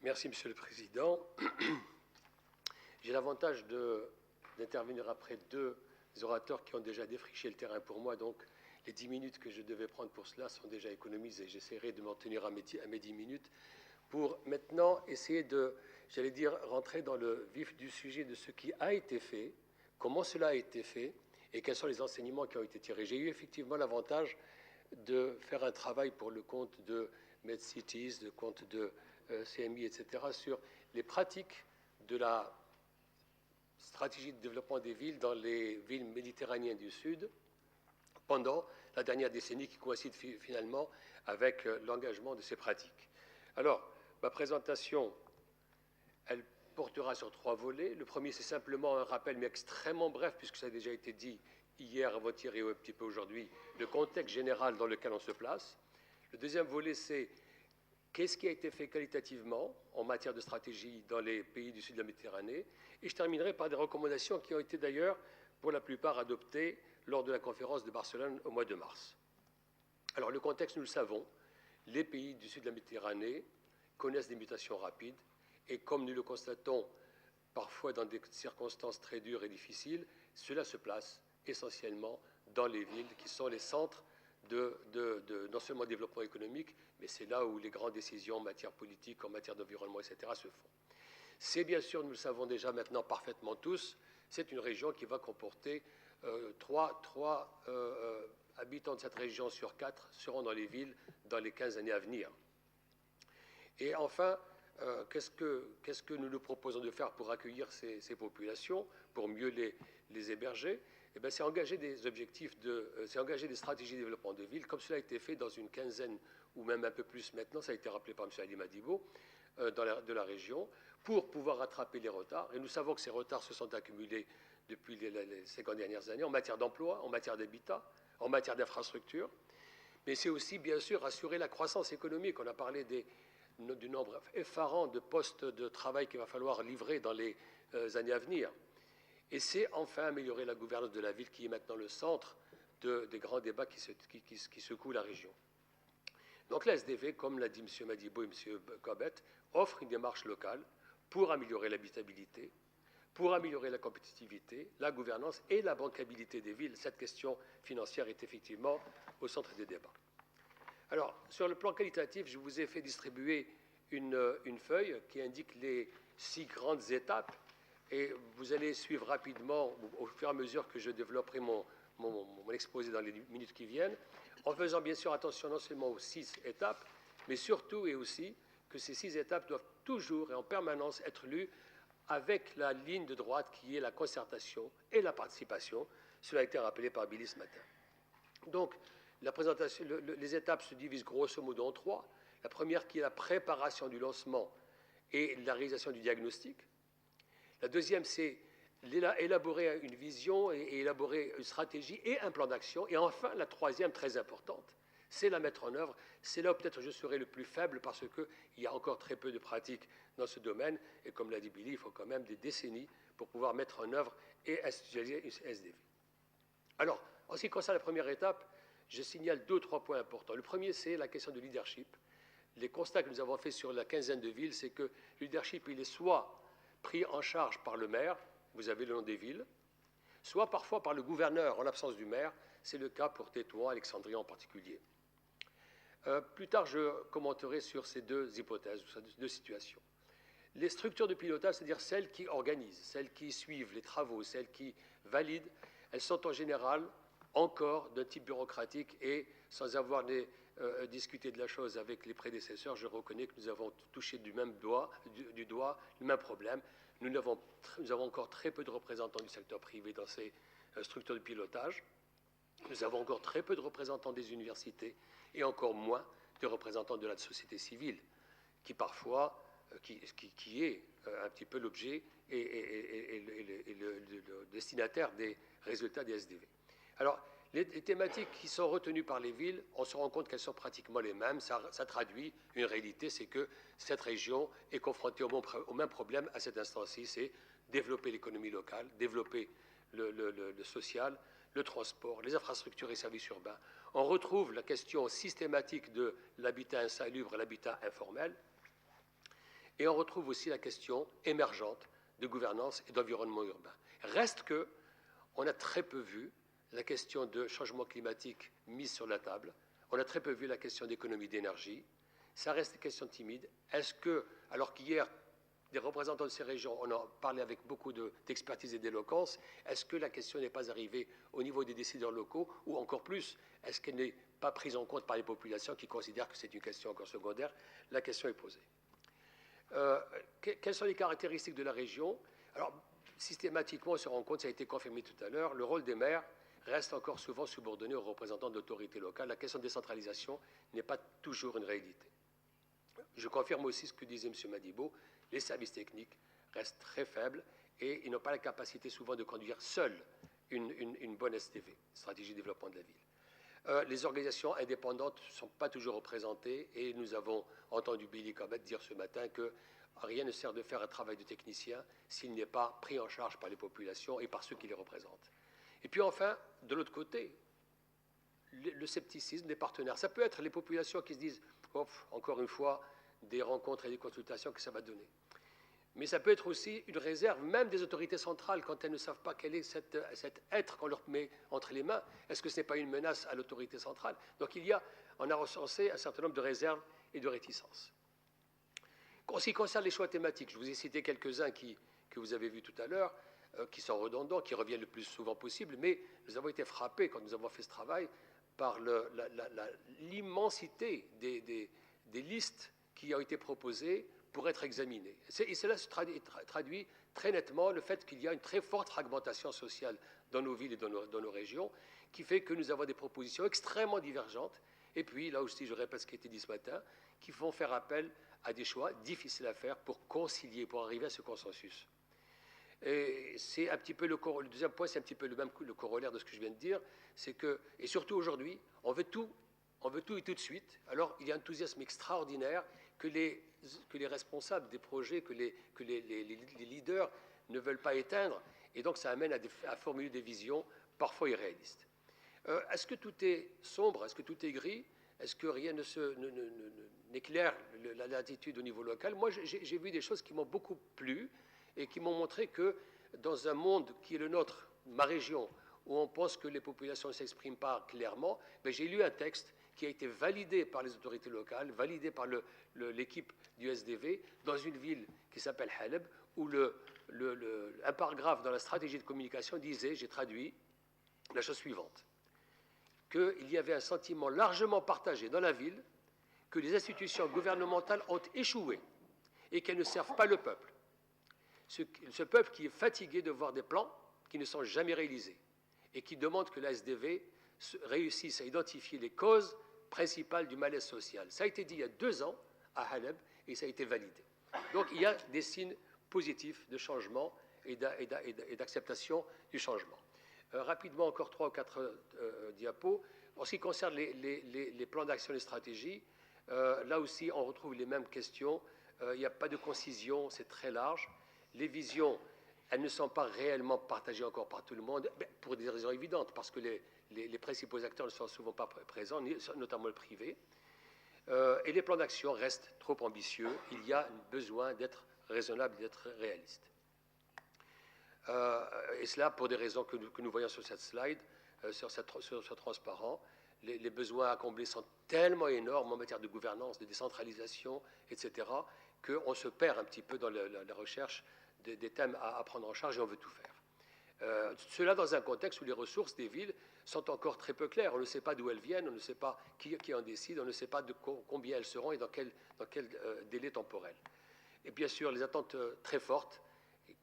Merci, Monsieur le Président. J'ai l'avantage d'intervenir après deux orateurs qui ont déjà défriché le terrain pour moi, donc les 10 minutes que je devais prendre pour cela sont déjà économisées. J'essaierai de m'en tenir à mes 10 minutes pour maintenant essayer de, j'allais dire, rentrer dans le vif du sujet de ce qui a été fait, comment cela a été fait et quels sont les enseignements qui ont été tirés. J'ai eu effectivement l'avantage de faire un travail pour le compte de MedCities, de compte de CMI, etc., sur les pratiques de la stratégie de développement des villes dans les villes méditerranéennes du Sud pendant la dernière décennie qui coïncide finalement avec l'engagement de ces pratiques. Alors, ma présentation, elle portera sur 3 volets. Le premier, c'est simplement un rappel, mais extrêmement bref, puisque ça a déjà été dit hier, avant-hier et un petit peu aujourd'hui, le contexte général dans lequel on se place. Le deuxième volet, c'est qu'est-ce qui a été fait qualitativement en matière de stratégie dans les pays du sud de la Méditerranée. Et je terminerai par des recommandations qui ont été d'ailleurs, pour la plupart, adoptées lors de la conférence de Barcelone au mois de mars. Alors, le contexte, nous le savons, les pays du sud de la Méditerranée connaissent des mutations rapides et comme nous le constatons parfois dans des circonstances très dures et difficiles, cela se place essentiellement dans les villes qui sont les centres non seulement de développement économique, mais c'est là où les grandes décisions en matière politique, en matière d'environnement, etc. se font. C'est bien sûr, nous le savons déjà maintenant parfaitement tous, c'est une région qui va comporter 3 habitants de cette région sur 4 seront dans les villes dans les 15 années à venir. Et enfin, qu'est-ce que nous nous proposons de faire pour accueillir ces populations, pour mieux les héberger? Eh bien, c'est engager des objectifs, c'est engager des stratégies de développement de villes, comme cela a été fait dans une quinzaine ou même un peu plus maintenant, ça a été rappelé par M. Ali Madibo, de la région, pour pouvoir rattraper les retards. Et nous savons que ces retards se sont accumulés depuis les 50 dernières années en matière d'emploi, en matière d'habitat, en matière d'infrastructure. Mais c'est aussi, bien sûr, assurer la croissance économique. On a parlé du nombre effarant de postes de travail qu'il va falloir livrer dans les années à venir. Et c'est enfin améliorer la gouvernance de la ville qui est maintenant le centre des grands débats qui secouent la région. Donc la SDV, comme l'a dit M. Madibo et M. Cobbett, offre une démarche locale pour améliorer l'habitabilité, pour améliorer la compétitivité, la gouvernance et la bancabilité des villes. Cette question financière est effectivement au centre des débats. Alors, sur le plan qualitatif, je vous ai fait distribuer une feuille qui indique les 6 grandes étapes et vous allez suivre rapidement, au fur et à mesure que je développerai mon exposé dans les minutes qui viennent, en faisant bien sûr attention non seulement aux 6 étapes, mais surtout et aussi que ces 6 étapes doivent toujours et en permanence être lues avec la ligne de droite qui est la concertation et la participation. Cela a été rappelé par Billy ce matin. Donc, la présentation, les étapes se divisent grosso modo en 3. La première qui est la préparation du lancement et la réalisation du diagnostic. La deuxième, c'est élaborer une vision et élaborer une stratégie et un plan d'action. Et enfin, la troisième, très importante, c'est la mettre en œuvre. C'est là où peut-être je serai le plus faible parce qu'il y a encore très peu de pratiques dans ce domaine. Et comme l'a dit Billy, il faut quand même des décennies pour pouvoir mettre en œuvre et institutionnaliser une SDV. Alors, en ce qui concerne la première étape, je signale 2 ou 3 points importants. Le premier, c'est la question du leadership. Les constats que nous avons faits sur la quinzaine de villes, c'est que le leadership, il est soit pris en charge par le maire, vous avez le nom des villes, soit parfois par le gouverneur en l'absence du maire. C'est le cas pour Tétouan, Alexandrie en particulier. Plus tard, je commenterai sur ces 2 hypothèses, ces 2 situations. Les structures de pilotage, c'est-à-dire celles qui organisent, celles qui suivent les travaux, celles qui valident, elles sont en général encore d'un type bureaucratique et sans avoir discuté de la chose avec les prédécesseurs, je reconnais que nous avons touché du doigt le même problème. Nous avons encore très peu de représentants du secteur privé dans ces structures de pilotage. Nous avons encore très peu de représentants des universités et encore moins de représentants de la société civile, qui parfois, qui est un petit peu l'objet et le destinataire des résultats des SDV. Alors, les thématiques qui sont retenues par les villes, on se rend compte qu'elles sont pratiquement les mêmes. Ça traduit une réalité, c'est que cette région est confrontée au même problème à cet instant-ci, c'est développer l'économie locale, développer le social, le transport, les infrastructures et services urbains. On retrouve la question systématique de l'habitat insalubre, l'habitat informel. Et on retrouve aussi la question émergente de gouvernance et d'environnement urbain. Reste que on a très peu vu la question de changement climatique mise sur la table. On a très peu vu la question d'économie d'énergie. Ça reste une question timide. Est-ce que, alors qu'hier, des représentants de ces régions, on en parlait avec beaucoup d'expertise et d'éloquence, est-ce que la question n'est pas arrivée au niveau des décideurs locaux, ou encore plus, est-ce qu'elle n'est pas prise en compte par les populations qui considèrent que c'est une question encore secondaire? La question est posée. Quelles sont les caractéristiques de la région? Alors, systématiquement, on se rend compte, ça a été confirmé tout à l'heure, le rôle des maires reste encore souvent subordonné aux représentants de l'autorité locale. La question de décentralisation n'est pas toujours une réalité. Je confirme aussi ce que disait M. Madibo, les services techniques restent très faibles et ils n'ont pas la capacité souvent de conduire seuls une bonne SDV, stratégie de développement de la ville. Les organisations indépendantes ne sont pas toujours représentées et nous avons entendu Billy Cobbett dire ce matin que rien ne sert de faire un travail de technicien s'il n'est pas pris en charge par les populations et par ceux qui les représentent. Et puis enfin, de l'autre côté, le scepticisme des partenaires. Ça peut être les populations qui se disent oh, encore une fois, des rencontres et des consultations que ça va donner. Mais ça peut être aussi une réserve, même des autorités centrales, quand elles ne savent pas quel est cet être qu'on leur met entre les mains. Est-ce que ce n'est pas une menace à l'autorité centrale? Donc on a recensé un certain nombre de réserves et de réticences. En ce qui concerne les choix thématiques, je vous ai cité quelques-uns que vous avez vus tout à l'heure, qui sont redondants, qui reviennent le plus souvent possible, mais nous avons été frappés, quand nous avons fait ce travail, par l'immensité des listes qui ont été proposées pour être examinées. Et cela se traduit très nettement le fait qu'il y a une très forte fragmentation sociale dans nos villes et dans nos régions, qui fait que nous avons des propositions extrêmement divergentes, et puis, là aussi, je répète ce qui a été dit ce matin, qui vont faire appel à des choix difficiles à faire pour concilier, pour arriver à ce consensus. Et c'est un petit peu le deuxième point, c'est un petit peu le corollaire de ce que je viens de dire, c'est que, et surtout aujourd'hui, on veut tout et tout de suite. Alors, il y a un enthousiasme extraordinaire que les responsables des projets, que les leaders ne veulent pas éteindre, et donc ça amène à formuler des visions parfois irréalistes. Est-ce que tout est sombre? Est-ce que tout est gris? Est-ce que rien n'éclaire l'attitude au niveau local? Moi, j'ai vu des choses qui m'ont beaucoup plu et qui m'ont montré que dans un monde qui est le nôtre, ma région, où on pense que les populations ne s'expriment pas clairement, j'ai lu un texte qui a été validé par les autorités locales, validé par l'équipe du SDV, dans une ville qui s'appelle Haleb, où un paragraphe dans la stratégie de communication disait, j'ai traduit, la chose suivante, qu'il y avait un sentiment largement partagé dans la ville que les institutions gouvernementales ont échoué et qu'elles ne servent pas le peuple. Ce peuple qui est fatigué de voir des plans qui ne sont jamais réalisés et qui demande que la SDV réussisse à identifier les causes principales du malaise social. Ça a été dit il y a 2 ans à Haleb et ça a été validé. Donc il y a des signes positifs de changement et d'acceptation du changement. Rapidement, encore 3 ou 4 diapos. En ce qui concerne les plans d'action et les stratégies, là aussi, on retrouve les mêmes questions. Il n'y a pas de concision, c'est très large. Les visions, elles ne sont pas réellement partagées encore par tout le monde, pour des raisons évidentes, parce que les principaux acteurs ne sont souvent pas présents, notamment le privé. Et les plans d'action restent trop ambitieux. Il y a besoin d'être raisonnable et d'être réaliste. Et cela pour des raisons que nous voyons sur cette slide, sur ce transparent. Les besoins à combler sont tellement énormes en matière de gouvernance, de décentralisation, etc., qu'on se perd un petit peu dans la recherche des thèmes à prendre en charge et on veut tout faire. Cela dans un contexte où les ressources des villes sont encore très peu claires. On ne sait pas d'où elles viennent, on ne sait pas qui en décide, on ne sait pas de combien elles seront et dans quel délai temporel. Et bien sûr, les attentes très fortes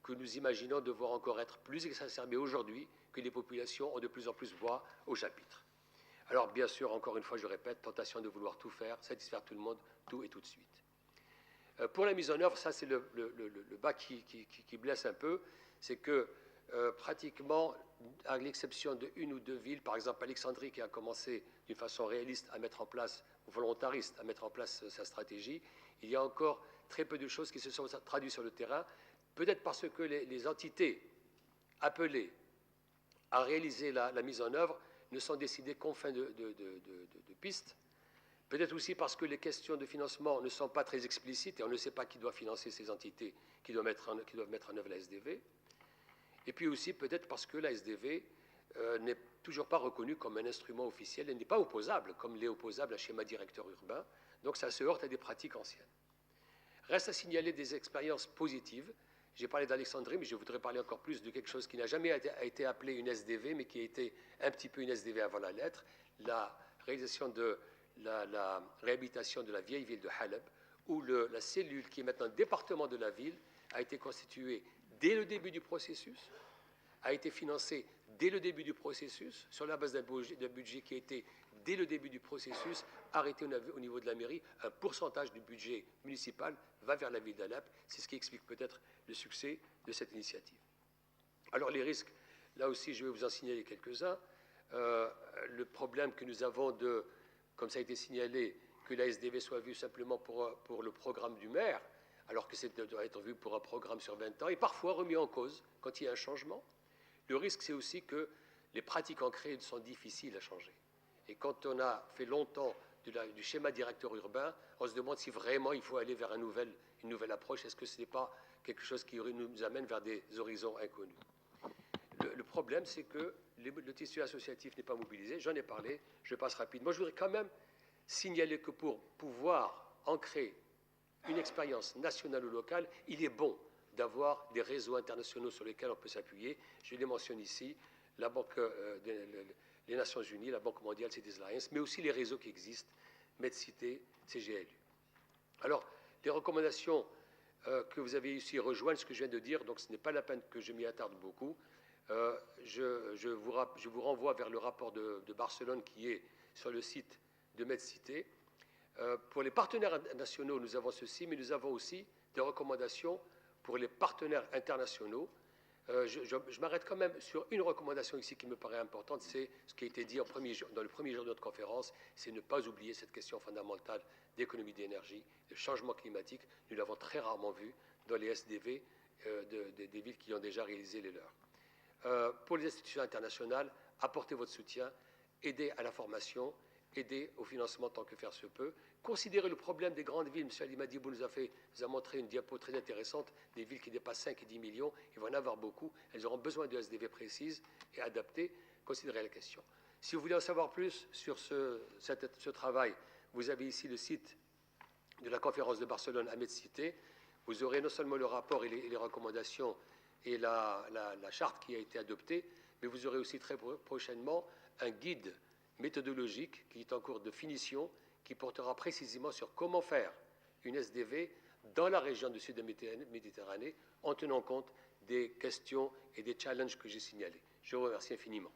que nous imaginons devoir encore être plus exacerbées aujourd'hui que les populations ont de plus en plus voix au chapitre. Alors, bien sûr, encore une fois, je répète, tentation de vouloir tout faire, satisfaire tout le monde, tout et tout de suite. Pour la mise en œuvre, ça c'est le bas qui blesse un peu, c'est que pratiquement, à l'exception d'une ou 2 villes, par exemple Alexandrie qui a commencé d'une façon réaliste à mettre en place, volontariste, à mettre en place sa stratégie, il y a encore très peu de choses qui se sont traduites sur le terrain, peut-être parce que les entités appelées à réaliser la mise en œuvre ne sont décidées qu'en fin de piste, Peut-être aussi parce que les questions de financement ne sont pas très explicites et on ne sait pas qui doit financer ces entités qui doivent mettre en œuvre la SDV. Et puis aussi peut-être parce que la SDV n'est toujours pas reconnue comme un instrument officiel, elle n'est pas opposable comme l'est opposable un schéma directeur urbain, donc ça se heurte à des pratiques anciennes. Reste à signaler des expériences positives. J'ai parlé d'Alexandrie, mais je voudrais parler encore plus de quelque chose qui n'a jamais été appelé une SDV, mais qui a été un petit peu une SDV avant la lettre, la réalisation de la réhabilitation de la vieille ville de Haleb, où la cellule qui est maintenant département de la ville a été constituée dès le début du processus, a été financée dès le début du processus, sur la base d'un budget qui a été, dès le début du processus, arrêté au niveau de la mairie. Un pourcentage du budget municipal va vers la ville d'Alep. C'est ce qui explique peut-être le succès de cette initiative. Alors les risques, là aussi je vais vous en signaler quelques-uns. Le problème que nous avons de, comme ça a été signalé, que la SDV soit vue simplement pour le programme du maire, alors que ça doit être vu pour un programme sur 20 ans, et parfois remis en cause quand il y a un changement. Le risque, c'est aussi que les pratiques ancrées sont difficiles à changer. Et quand on a fait longtemps du schéma directeur urbain, on se demande si vraiment il faut aller vers une nouvelle approche. Est-ce que ce n'est pas quelque chose qui nous amène vers des horizons inconnus? Le problème, c'est que le tissu associatif n'est pas mobilisé. J'en ai parlé, je passe rapidement. Je voudrais quand même signaler que pour pouvoir ancrer une expérience nationale ou locale, il est bon d'avoir des réseaux internationaux sur lesquels on peut s'appuyer. Je les mentionne ici, la Banque, les Nations Unies, la Banque mondiale, Cities Alliance, mais aussi les réseaux qui existent, MedCité, CGLU. Alors, les recommandations que vous avez ici rejoignent ce que je viens de dire, donc ce n'est pas la peine que je m'y attarde beaucoup. Je vous renvoie vers le rapport de Barcelone qui est sur le site de MedCité. Pour les partenaires nationaux, nous avons ceci, mais nous avons aussi des recommandations pour les partenaires internationaux. Je m'arrête quand même sur une recommandation ici qui me paraît importante, c'est ce qui a été dit dans le premier jour de notre conférence, c'est ne pas oublier cette question fondamentale d'économie d'énergie, de changement climatique. Nous l'avons très rarement vu dans les SDV des villes qui ont déjà réalisé les leurs. Pour les institutions internationales, apportez votre soutien, aidez à la formation, aider au financement tant que faire se peut. Considérez le problème des grandes villes. M. Ali Madibou nous a montré une diapo très intéressante des villes qui dépassent 5 et 10 millions. Il va en avoir beaucoup. Elles auront besoin de SDV précises et adaptées. Considérez la question. Si vous voulez en savoir plus sur ce travail, vous avez ici le site de la conférence de Barcelone à MedCité. Vous aurez non seulement le rapport et les recommandations et la charte qui a été adoptée, mais vous aurez aussi très prochainement un guide méthodologique qui est en cours de finition, qui portera précisément sur comment faire une SDV dans la région du sud de Méditerranée en tenant compte des questions et des challenges que j'ai signalés. Je vous remercie infiniment.